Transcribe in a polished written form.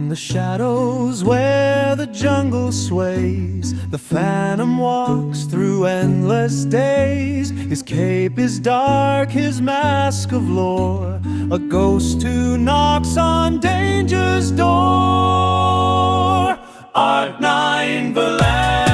In the shadows where the jungle sways, the phantom walks through endless days. His cape is dark, his mask of lore, a ghost who knocks on danger's door. Art9 Valance.